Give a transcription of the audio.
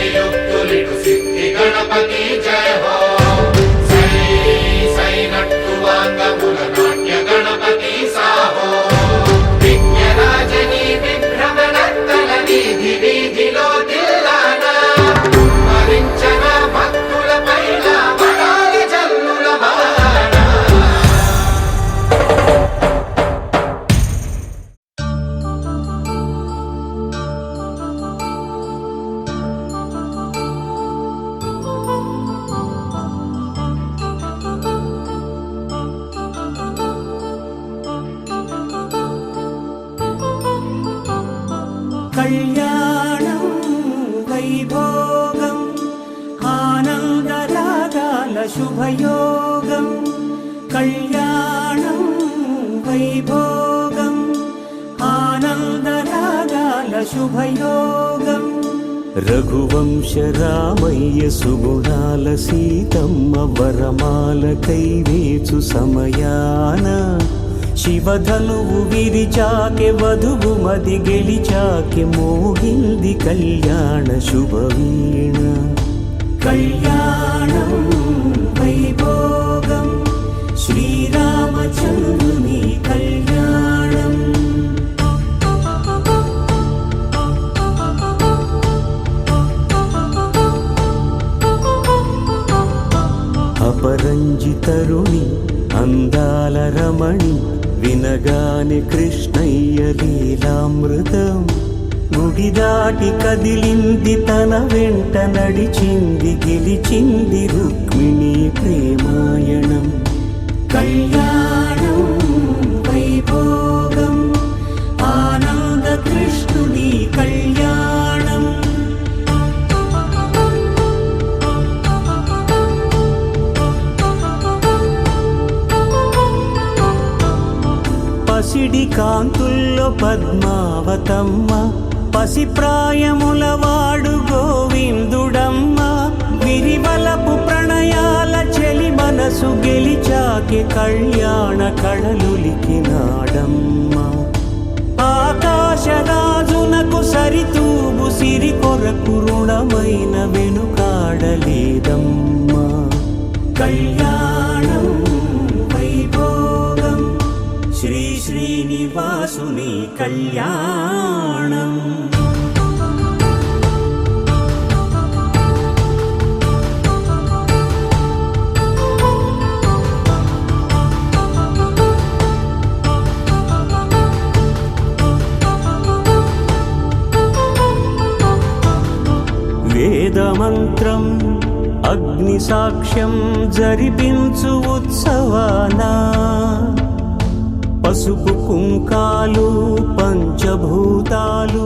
శక్తియుక్తులిడు సిద్ధి గణపతి జయ హో సై నట్టు వాంగముల నాట్య గణపతి సాహో విఘ్నరాజని విభ్రమణత్తల వీధి వీధిలో దిల్లానా మరించన భక్తుల పైన వడాలి జల్లుల బాణ కళ్యాణం వైభోగం ఆనందరాగాల శుభయోగం కళ్యాణం వైభోగం ఆనందరాగాల శుభయోగం రఘువంశ రామయ్య సుగుణాల సీతమ్మ వరమాల కైవేచు సమయాన శివధనువు విరిచాకె వధువు మది గెలిచాకె మోగింది కళ్యాణ శుభవీణ కళ్యాణం వైభోగం శ్రీరామచంద్రుని కళ్యాణం అపరంజి తరుణి అందాల రమణి వినగానే కృష్ణయ్య లీలామృతం గుడి దాటి కదిలింది తన వెంట నడిచింది గెలిచింది రుక్మిణి ప్రేమాయణం కళ్యాణం వైభోగం ఆనంద కృష్ణుని కళ్యాణం పసిడి కాంతుల్లో పద్మావతమ్మ పసిప్రాయముల వాడు గోవిందుడమ్మ విరివలపు ప్రణయాల చెలి మనసు గెలిచాకె కళ్యాణ కళలులికినాడమ్మ ఆకాశరాజునకు సరితూబు సిరి కొరకు రుణమైన వెనుకాడలేదమ్మ కళ్యాణం వైభోగం శ్రీ శ్రీనివాసుని కళ్యాణం వేదమంత్రం అగ్ని సాక్ష్యం జరిపించు ఉత్సవానా పసుపు కుంకాలు పంచభూతాలు